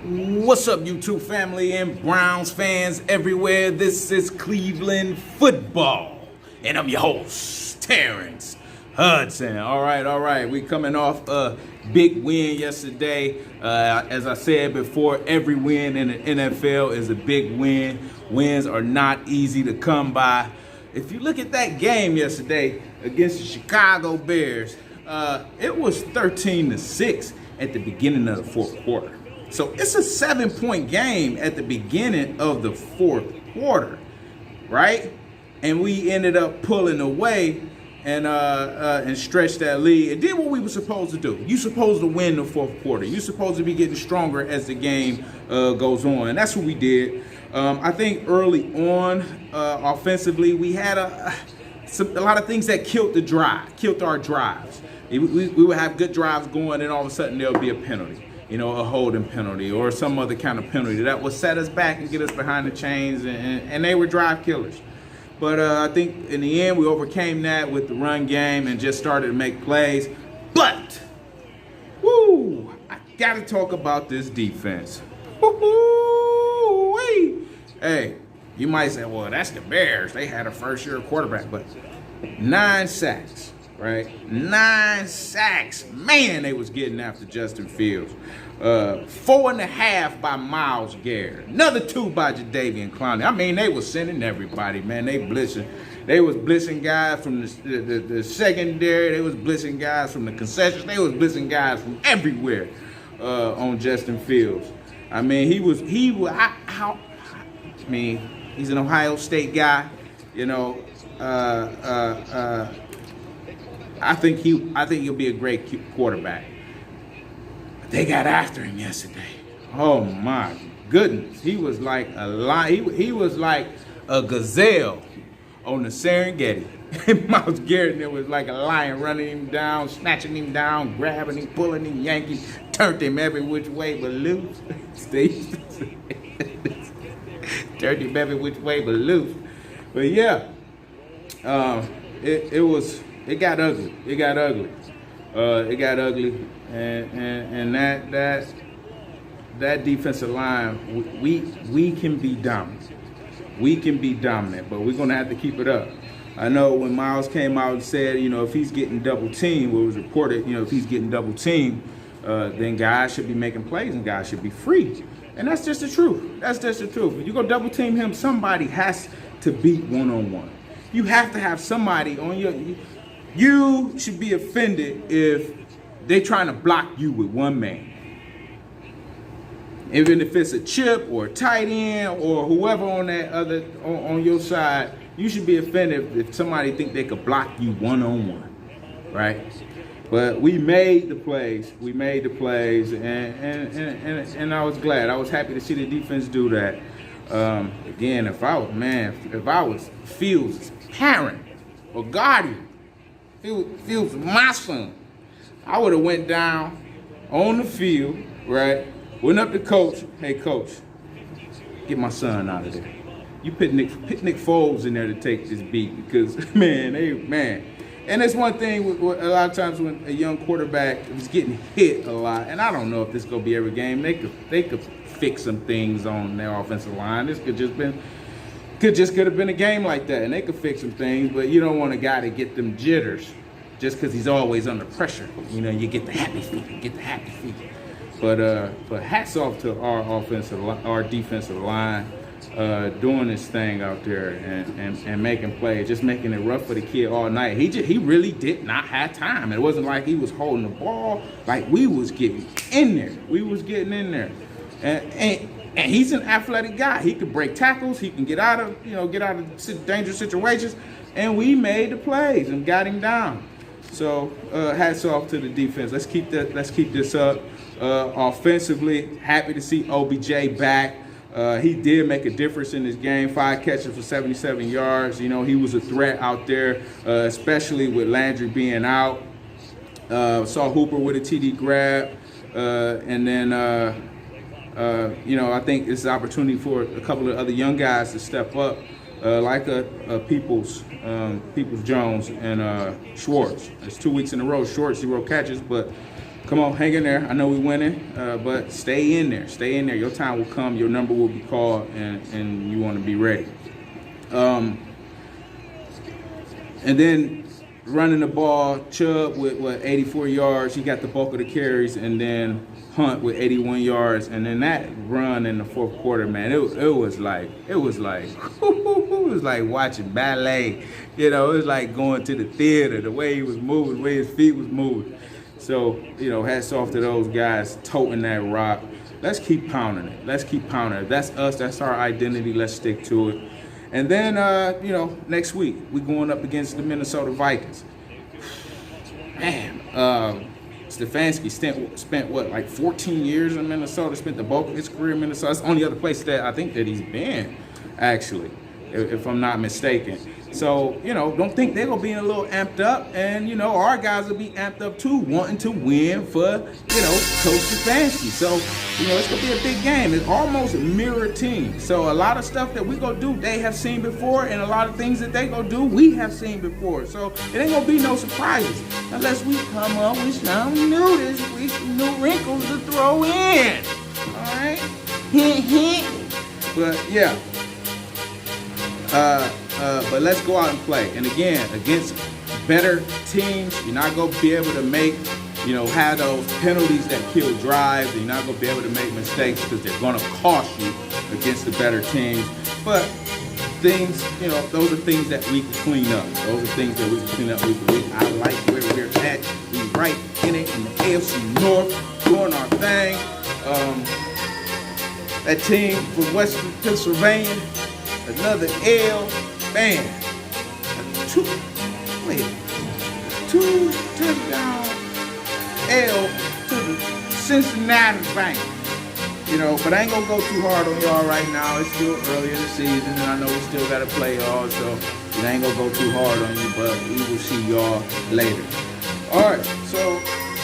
What's up, YouTube family and Browns fans everywhere? This is Cleveland football, and I'm your host, Terrence Hudson. All right. We coming off a big win yesterday. As I said before, every win in the NFL is a big win. Wins are not easy to come by. If you look at that game yesterday against the Chicago Bears, it was 13-6 at the beginning of the fourth quarter. So it's a 7-point game at the beginning of the fourth quarter, right? And we ended up pulling away and stretched that lead and did what we were supposed to do. You're supposed to win the fourth quarter. You're supposed to be getting stronger as the game goes on, and that's what we did. I think early on, offensively, we had a lot of things that killed our drives. We would have good drives going, and all of a sudden there'll be a penalty. A holding penalty or some other kind of penalty that would set us back and get us behind the chains, and they were drive killers. But I think in the end we overcame that with the run game and just started to make plays. But, I got to talk about this defense. Hey, you might say, well, that's the Bears. They had a first-year quarterback, but 9 sacks. Right, 9 sacks. Man, they was getting after Justin Fields. 4.5 by Myles Garrett. Another 2 by Jadeveon Clowney. I mean, they was sending everybody, man. They blitzing. They was blitzing guys from the secondary. They was blitzing guys from the concessions. They was blitzing guys from everywhere on Justin Fields. I mean, he's an Ohio State guy. I think he'll be a great quarterback. But they got after him yesterday. Oh my goodness, he was like a lion. He was like a gazelle on the Serengeti. Myles Garrett was like a lion, running him down, snatching him down, grabbing him, pulling him, yanking, turned him every which way but loose. Turned him every which way but loose. But yeah, It got ugly. And that defensive line, we can be dominant. We can be dominant, but we're gonna have to keep it up. I know when Myles came out and said, if he's getting double teamed, what was reported, if he's getting double teamed, then guys should be making plays and guys should be free. And that's just the truth. If you're gonna double team him, somebody has to beat one-on-one. You have to have somebody on your. You should be offended if they're trying to block you with one man. Even if it's a chip or a tight end or whoever on that other on your side, you should be offended if somebody think they could block you one-on-one, right? But we made the plays. And I was glad. I was happy to see the defense do that. Again, if I was Fields' parent or guardian, Fields my son, I would have went down on the field, right? Went up to coach. Hey, coach, get my son out of there. You put Nick Foles in there to take this beat because, man. And that's one thing with a lot of times when a young quarterback is getting hit a lot, and I don't know if this is going to be every game, they could fix some things on their offensive line. This could have been a game like that, and they could fix some things, but you don't want a guy to get them jitters just because he's always under pressure. You get the happy feet. But hats off to our defensive line doing this thing out there and making plays, just making it rough for the kid all night. He really did not have time. It wasn't like he was holding the ball. Like we was getting in there. And he's an athletic guy. He could break tackles. He can get out of dangerous situations. And we made the plays and got him down. So hats off to the defense. Let's keep this up. Offensively, happy to see OBJ back. He did make a difference in this game. 5 catches for 77 yards. He was a threat out there, especially with Landry being out. Saw Hooper with a TD grab, and then. I think it's an opportunity for a couple of other young guys to step up, like Peoples Jones and Schwartz. It's 2 weeks in a row. Schwartz 0 catches, but Come on, hang in there. I know we're winning, but stay in there. Stay in there. Your time will come. Your number will be called, and you want to be ready. And then running the ball, Chubb with 84 yards. He got the bulk of the carries, and then Hunt with 81 yards. And then that run in the fourth quarter, man, it was like it was like watching ballet. You know, it was like going to the theater. The way he was moving, the way his feet was moving. So, you know, hats off to those guys toting that rock. Let's keep pounding it. Let's keep pounding it. That's us. That's our identity. Let's stick to it. And then, you know, next week, we're going up against the Minnesota Vikings. Man, Stefanski spent what, like 14 years in Minnesota, spent the bulk of his career in Minnesota. That's the only other place that I think that he's been, actually, if I'm not mistaken. So, you know, don't think they're going to be a little amped up. And, you know, our guys will be amped up too, wanting to win for, you know, Coach Stefanski. So, you know, it's going to be a big game. It's almost a mirror team. So a lot of stuff that we going to do, they have seen before. And a lot of things that they going to do, we have seen before. So it ain't going to be no surprises unless we come up with something new this week, some new wrinkles to throw in. All right? But, yeah. But let's go out and play. And again, against better teams, you're not going to be able to make, you know, have those penalties that kill drives. You're not going to be able to make mistakes because they're going to cost you against the better teams. But things, you know, those are things that we can clean up. Those are things that we can clean up week to week. I like where we're at. We're right in it in the AFC North, doing our thing. That team from Western Pennsylvania, another L. Man, two touchdown L to the Cincinnati Bengals. You know, but I ain't gonna go too hard on y'all right now. It's still early in the season, and I know we still gotta play y'all, so I ain't gonna go too hard on you, but we will see y'all later. Alright, so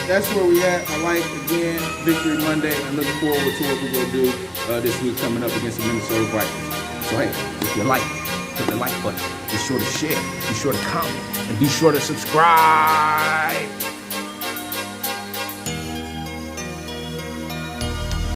that's where we at. I like, again, Victory Monday. I'm looking forward to what we're gonna do this week coming up against the Minnesota Vikings. So hey, if you like, hit the like button. Be sure to share, be sure to comment, and be sure to subscribe.